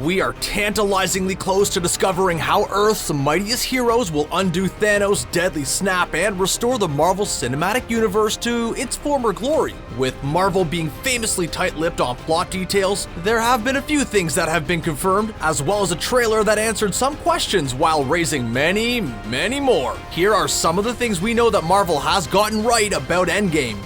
We are tantalizingly close to discovering how Earth's mightiest heroes will undo Thanos' deadly snap and restore the Marvel Cinematic Universe to its former glory. With Marvel being famously tight-lipped on plot details, there have been a few things that have been confirmed, as well as a trailer that answered some questions while raising many, many more. Here are some of the things we know that Marvel has gotten right about Endgame.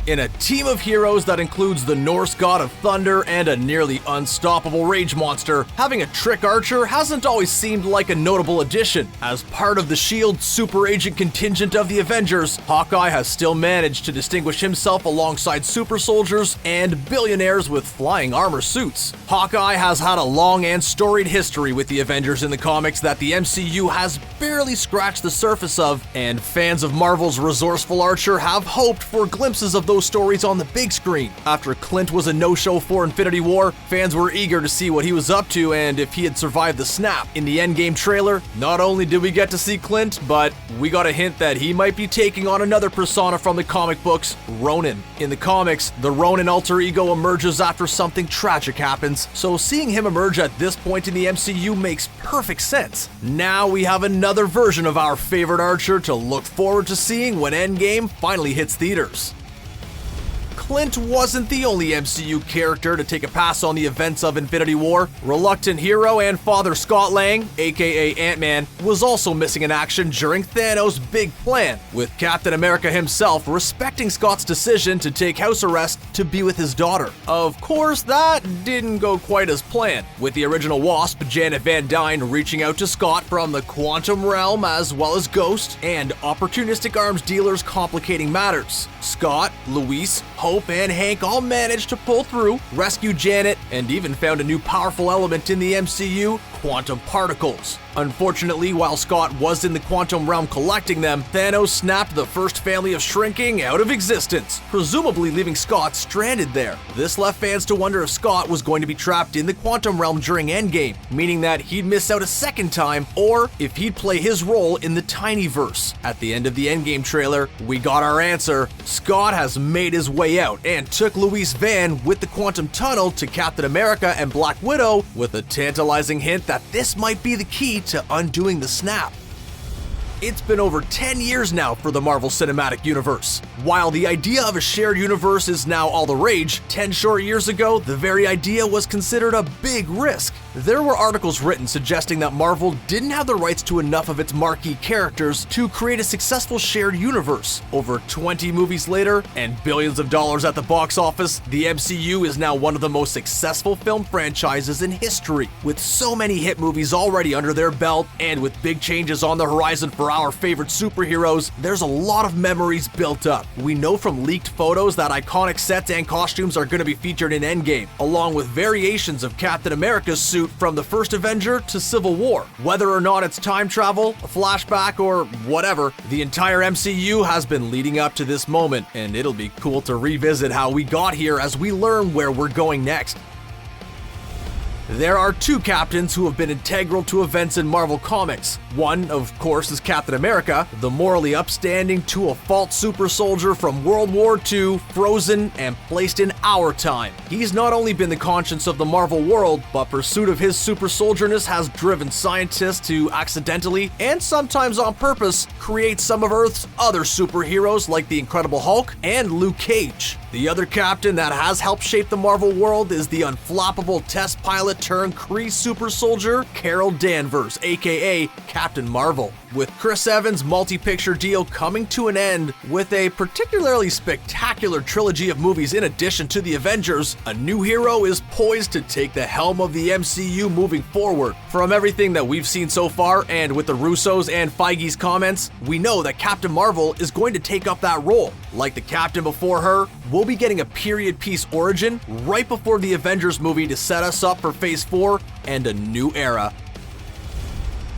In a team of heroes that includes the Norse god of thunder and a nearly unstoppable rage monster, having a trick archer hasn't always seemed like a notable addition. As part of the S.H.I.E.L.D. super agent contingent of the Avengers, Hawkeye has still managed to distinguish himself alongside super soldiers and billionaires with flying armor suits. Hawkeye has had a long and storied history with the Avengers in the comics that the MCU has barely scratched the surface of, and fans of Marvel's resourceful archer have hoped for glimpses of those stories on the big screen. After Clint was a no-show for Infinity War, fans were eager to see what he was up to and if he had survived the snap. In the Endgame trailer, not only did we get to see Clint, but we got a hint that he might be taking on another persona from the comic books, Ronin. In the comics, the Ronin alter ego emerges after something tragic happens, so seeing him emerge at this point in the MCU makes perfect sense. Now we have another version of our favorite archer to look forward to seeing when Endgame finally hits theaters. Clint wasn't the only MCU character to take a pass on the events of Infinity War. Reluctant hero and father Scott Lang, aka AntMan, was also missing in action during Thanos' big plan, with Captain America himself respecting Scott's decision to take house arrest to be with his daughter. Of course, that didn't go quite as planned, with the original Wasp, Janet Van Dyne, reaching out to Scott from the quantum realm as well as Ghost, and opportunistic arms dealers complicating matters. Scott, Luis, Hope, and Hank all managed to pull through, rescue Janet, and even found a new powerful element in the MCU, quantum particles. Unfortunately, while Scott was in the quantum realm collecting them, Thanos snapped the first family of shrinking out of existence, presumably leaving Scott stranded there. This left fans to wonder if Scott was going to be trapped in the quantum realm during Endgame, meaning that he'd miss out a second time, or if he'd play his role in the Tinyverse. At the end of the Endgame trailer, we got our answer. Scott has made his way out and took Luis Van with the quantum tunnel to Captain America and Black Widow, with a tantalizing hint that this might be the key to undoing the snap. It's been over 10 years now for the Marvel Cinematic Universe. While the idea of a shared universe is now all the rage, 10 short years ago, the very idea was considered a big risk. There were articles written suggesting that Marvel didn't have the rights to enough of its marquee characters to create a successful shared universe. Over 20 movies later, and billions of dollars at the box office, the MCU is now one of the most successful film franchises in history. With so many hit movies already under their belt, and with big changes on the horizon for our favorite superheroes, there's a lot of memories built up. We know from leaked photos that iconic sets and costumes are going to be featured in Endgame, along with variations of Captain America's suit from the first Avenger to Civil War. Whether or not it's time travel, a flashback, or whatever, the entire MCU has been leading up to this moment, and it'll be cool to revisit how we got here as we learn where we're going next. There are two captains who have been integral to events in Marvel Comics. One, of course, is Captain America, the morally upstanding to-a-fault super soldier from World War II, frozen and placed in our time. He's not only been the conscience of the Marvel world, but pursuit of his super soldierness has driven scientists to accidentally, and sometimes on purpose, create some of Earth's other superheroes like the Incredible Hulk and Luke Cage. The other captain that has helped shape the Marvel world is the unflappable test pilot turned Kree super soldier, Carol Danvers, aka Captain Marvel. With Chris Evans' multi-picture deal coming to an end, with a particularly spectacular trilogy of movies in addition to the Avengers, a new hero is poised to take the helm of the MCU moving forward. From everything that we've seen so far, and with the Russos and Feige's comments, we know that Captain Marvel is going to take up that role. Like the captain before her, we'll be getting a period piece origin right before the Avengers movie to set us up for Phase 4 and a new era.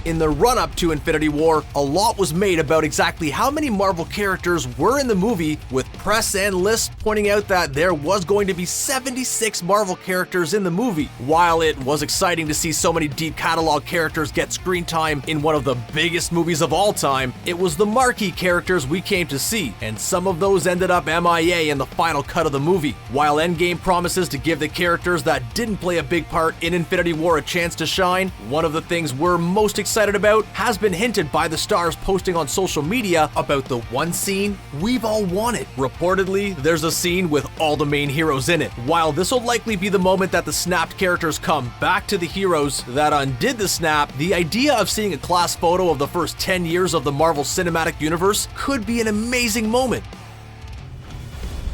In the run-up to Infinity War, a lot was made about exactly how many Marvel characters were in the movie, with press and lists pointing out that there was going to be 76 Marvel characters in the movie. While it was exciting to see so many deep catalog characters get screen time in one of the biggest movies of all time, it was the marquee characters we came to see, and some of those ended up MIA in the final cut of the movie. While Endgame promises to give the characters that didn't play a big part in Infinity War a chance to shine, one of the things we're most excited about has been hinted by the stars posting on social media about the one scene we've all wanted. Reportedly, there's a scene with all the main heroes in it. While this will likely be the moment that the snapped characters come back to the heroes that undid the snap, the idea of seeing a class photo of the first 10 years of the Marvel Cinematic Universe could be an amazing moment.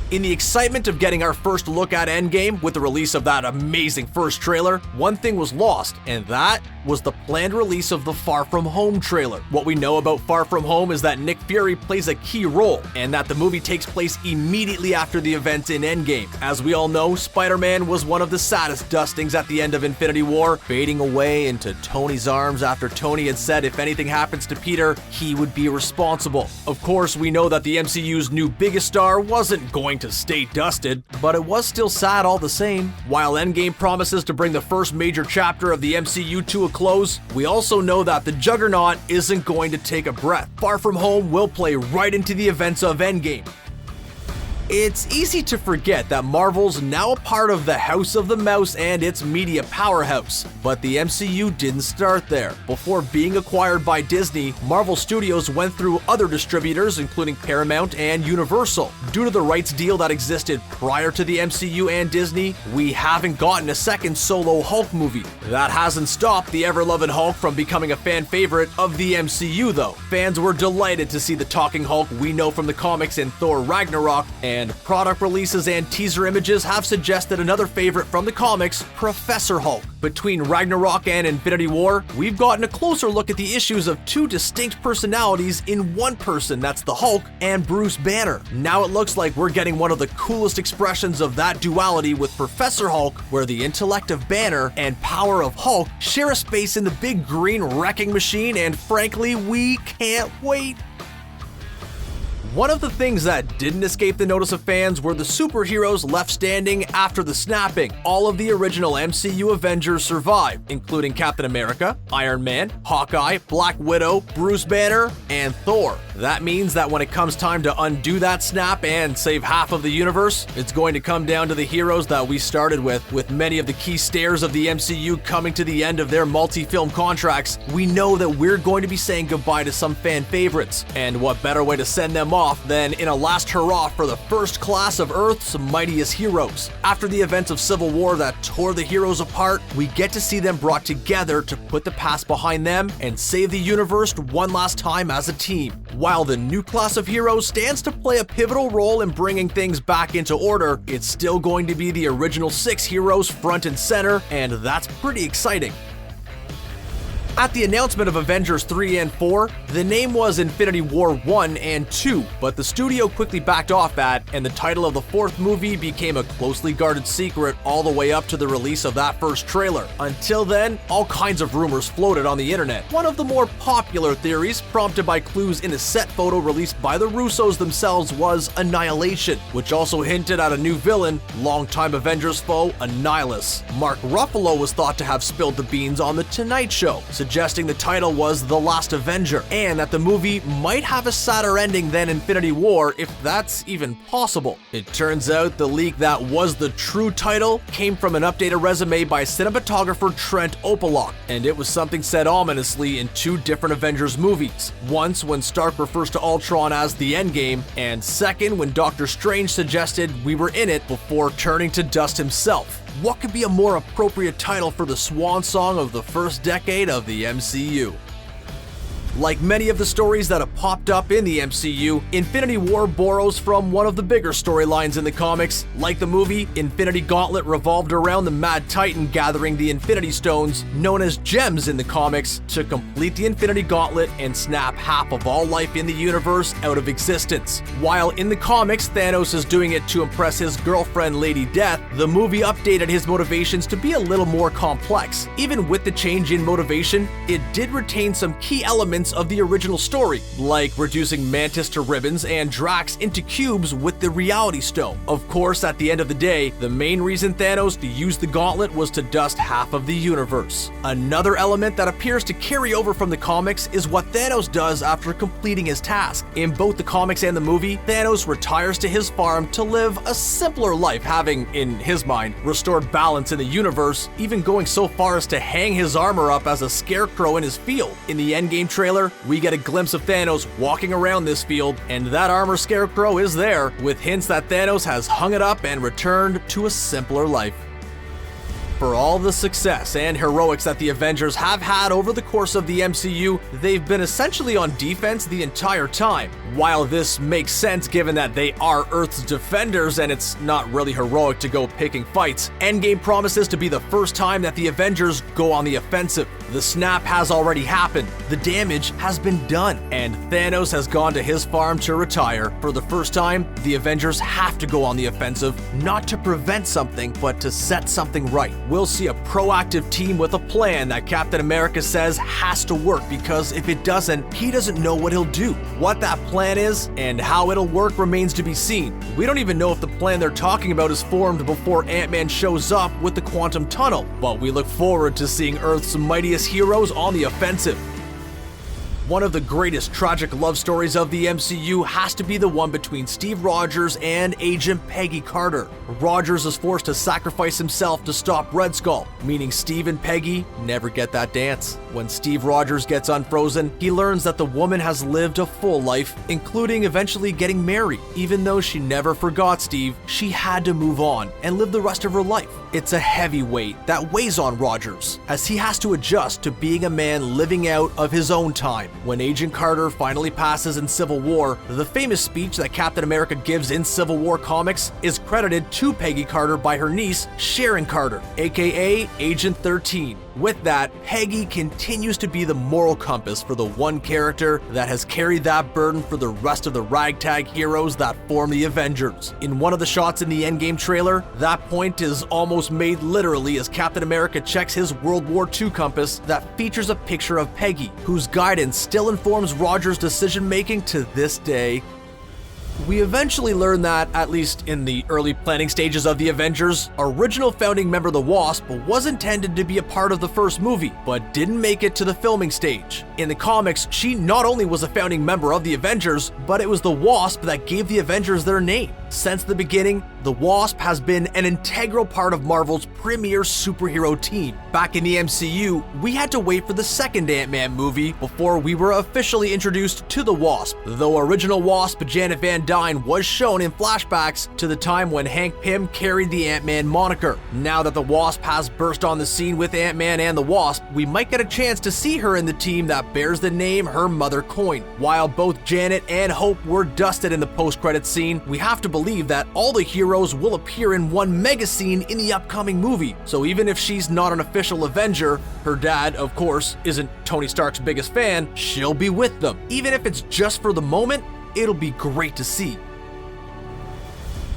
In the excitement of getting our first look at Endgame with the release of that amazing first trailer, one thing was lost, and that was the planned release of the Far From Home trailer. What we know about Far From Home is that Nick Fury plays a key role, and that the movie takes place immediately after the events in Endgame. As we all know, Spider-Man was one of the saddest dustings at the end of Infinity War, fading away into Tony's arms after Tony had said if anything happens to Peter, he would be responsible. Of course, we know that the MCU's new biggest star wasn't going to stay dusted, but it was still sad all the same. While Endgame promises to bring the first major chapter of the MCU to a close, we also know that the Juggernaut isn't going to take a breath. Far From Home will play right into the events of Endgame. It's easy to forget that Marvel's now a part of the House of the Mouse and its media powerhouse, but the MCU didn't start there. Before being acquired by Disney, Marvel Studios went through other distributors including Paramount and Universal. Due to the rights deal that existed prior to the MCU and Disney, we haven't gotten a second solo Hulk movie. That hasn't stopped the ever-loving Hulk from becoming a fan favorite of the MCU though. Fans were delighted to see the talking Hulk we know from the comics in Thor Ragnarok, and product releases and teaser images have suggested another favorite from the comics, Professor Hulk. Between Ragnarok and Infinity War, we've gotten a closer look at the issues of two distinct personalities in one person, that's the Hulk and Bruce Banner. Now it looks like we're getting one of the coolest expressions of that duality with Professor Hulk, where the intellect of Banner and power of Hulk share a space in the big green wrecking machine, and frankly, we can't wait. One of the things that didn't escape the notice of fans were the superheroes left standing after the snapping. All of the original MCU Avengers survived, including Captain America, Iron Man, Hawkeye, Black Widow, Bruce Banner, and Thor. That means that when it comes time to undo that snap and save half of the universe, it's going to come down to the heroes that we started with many of the key stars of the MCU coming to the end of their multi-film contracts. We know that we're going to be saying goodbye to some fan favorites, and what better way to send them off than in a last hurrah for the first class of Earth's mightiest heroes. After the events of Civil War that tore the heroes apart, we get to see them brought together to put the past behind them and save the universe one last time as a team. While the new class of heroes stands to play a pivotal role in bringing things back into order, it's still going to be the original 6 heroes front and center, and that's pretty exciting. At the announcement of Avengers 3 and 4, the name was Infinity War 1 and 2, but the studio quickly backed off that, and the title of the 4th movie became a closely guarded secret all the way up to the release of that first trailer. Until then, all kinds of rumors floated on the internet. One of the more popular theories, prompted by clues in a set photo released by the Russos themselves, was Annihilation, which also hinted at a new villain, longtime Avengers foe Annihilus. Mark Ruffalo was thought to have spilled the beans on The Tonight Show, suggesting the title was The Lost Avenger, and that the movie might have a sadder ending than Infinity War, if that's even possible. It turns out the leak that was the true title came from an updated resume by cinematographer Trent Opalock, and it was something said ominously in 2 different Avengers movies. Once when Stark refers to Ultron as the Endgame, and second when Doctor Strange suggested we were in it before turning to dust himself. What could be a more appropriate title for the swan song of the first decade of the MCU? Like many of the stories that have popped up in the MCU, Infinity War borrows from one of the bigger storylines in the comics. Like the movie, Infinity Gauntlet revolved around the Mad Titan gathering the Infinity Stones, known as gems in the comics, to complete the Infinity Gauntlet and snap half of all life in the universe out of existence. While in the comics, Thanos is doing it to impress his girlfriend Lady Death, the movie updated his motivations to be a little more complex. Even with the change in motivation, it did retain some key elements of the original story, like reducing Mantis to ribbons and Drax into cubes with the Reality Stone. Of course, at the end of the day, the main reason Thanos used the gauntlet was to dust half of the universe. Another element that appears to carry over from the comics is what Thanos does after completing his task. In both the comics and the movie, Thanos retires to his farm to live a simpler life, having, in his mind, restored balance in the universe, even going so far as to hang his armor up as a scarecrow in his field. In the Endgame trailer, we get a glimpse of Thanos walking around this field, and that armor scarecrow is there, with hints that Thanos has hung it up and returned to a simpler life. For all the success and heroics that the Avengers have had over the course of the MCU, they've been essentially on defense the entire time. While this makes sense given that they are Earth's defenders and it's not really heroic to go picking fights, Endgame promises to be the first time that the Avengers go on the offensive. The snap has already happened, the damage has been done, and Thanos has gone to his farm to retire. For the first time, the Avengers have to go on the offensive, not to prevent something, but to set something right. We'll see a proactive team with a plan that Captain America says has to work, because if it doesn't, he doesn't know what he'll do. What that plan is and how it'll work remains to be seen. We don't even know if the plan they're talking about is formed before Ant-Man shows up with the quantum tunnel, but we look forward to seeing Earth's mightiest heroes on the offensive. One of the greatest tragic love stories of the MCU has to be the one between Steve Rogers and Agent Peggy Carter. Rogers is forced to sacrifice himself to stop Red Skull, meaning Steve and Peggy never get that dance. When Steve Rogers gets unfrozen, he learns that the woman has lived a full life, including eventually getting married. Even though she never forgot Steve, she had to move on and live the rest of her life. It's a heavy weight that weighs on Rogers, as he has to adjust to being a man living out of his own time. When Agent Carter finally passes in Civil War, the famous speech that Captain America gives in Civil War comics is credited to Peggy Carter by her niece, Sharon Carter, aka Agent 13. With that, Peggy continues to be the moral compass for the one character that has carried that burden for the rest of the ragtag heroes that form the Avengers. In one of the shots in the Endgame trailer, that point is almost made literally as Captain America checks his World War II compass that features a picture of Peggy, whose guidance still informs Rogers' decision-making to this day. We eventually learn that, at least in the early planning stages of the Avengers, original founding member the Wasp was intended to be a part of the first movie, but didn't make it to the filming stage. In the comics, she not only was a founding member of the Avengers, but it was the Wasp that gave the Avengers their name. Since the beginning, the Wasp has been an integral part of Marvel's premier superhero team. Back in the MCU, we had to wait for the second Ant-Man movie before we were officially introduced to the Wasp, though original Wasp Janet Van Dyne was shown in flashbacks to the time when Hank Pym carried the Ant-Man moniker. Now that the Wasp has burst on the scene with Ant-Man and the Wasp, we might get a chance to see her in the team that bears the name her mother coined. While both Janet and Hope were dusted in the post-credits scene, we have to believe that all the heroes will appear in one mega scene in the upcoming movie. So even if she's not an official Avenger, her dad, of course, isn't Tony Stark's biggest fan, she'll be with them. Even if it's just for the moment, it'll be great to see.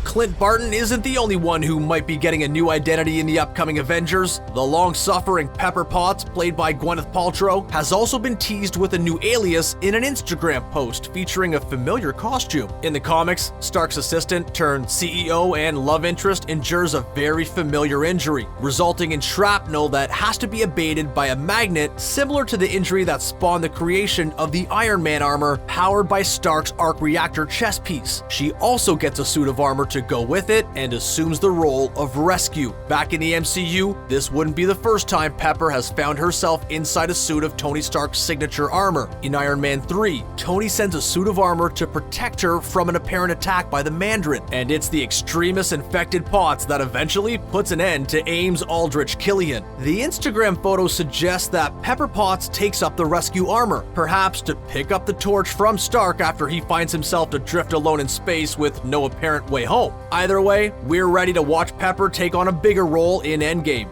Clint Barton isn't the only one who might be getting a new identity in the upcoming Avengers. The long-suffering Pepper Potts, played by Gwyneth Paltrow, has also been teased with a new alias in an Instagram post featuring a familiar costume. In the comics, Stark's assistant turned CEO and love interest endures a very familiar injury, resulting in shrapnel that has to be abated by a magnet similar to the injury that spawned the creation of the Iron Man armor powered by Stark's arc reactor chest piece. She also gets a suit of armor to to go with it and assumes the role of rescue. Back in the MCU, this wouldn't be the first time Pepper has found herself inside a suit of Tony Stark's signature armor. In Iron Man 3, Tony sends a suit of armor to protect her from an apparent attack by the Mandarin, and it's the extremist infected Potts that eventually puts an end to AIM's Aldrich Killian. The Instagram photo suggests that Pepper Potts takes up the rescue armor, perhaps to pick up the torch from Stark after he finds himself adrift alone in space with no apparent way home. Either way, we're ready to watch Pepper take on a bigger role in Endgame.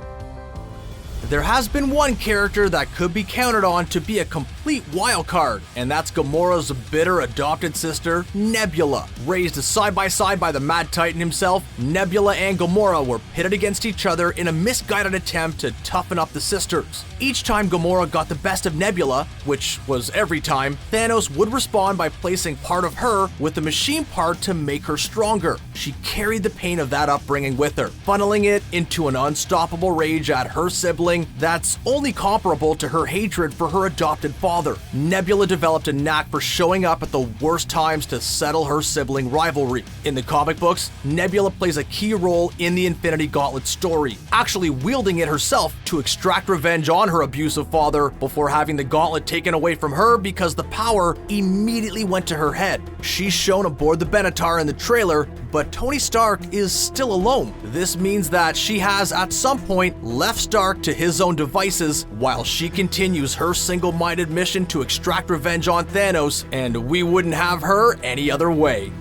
There has been one character that could be counted on to be a complete wildcard, and that's Gamora's bitter adopted sister, Nebula. Raised side by side by the Mad Titan himself, Nebula and Gamora were pitted against each other in a misguided attempt to toughen up the sisters. Each time Gamora got the best of Nebula, which was every time, Thanos would respond by placing part of her with the machine part to make her stronger. She carried the pain of that upbringing with her, funneling it into an unstoppable rage at her sibling that's only comparable to her hatred for her adopted father. Nebula developed a knack for showing up at the worst times to settle her sibling rivalry. In the comic books, Nebula plays a key role in the Infinity Gauntlet story, actually wielding it herself to extract revenge on her abusive father before having the gauntlet taken away from her because the power immediately went to her head. She's shown aboard the Benatar in the trailer, but Tony Stark is still alone. This means that she has at some point left Stark to his own devices while she continues her single-minded mission to extract revenge on Thanos, and we wouldn't have her any other way.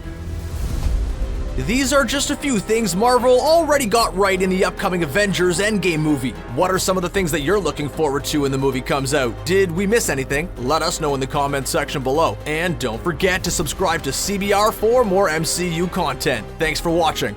These are just a few things Marvel already got right in the upcoming Avengers Endgame movie. What are some of the things that you're looking forward to when the movie comes out? Did we miss anything? Let us know in the comments section below. And don't forget to subscribe to CBR for more MCU content. Thanks for watching.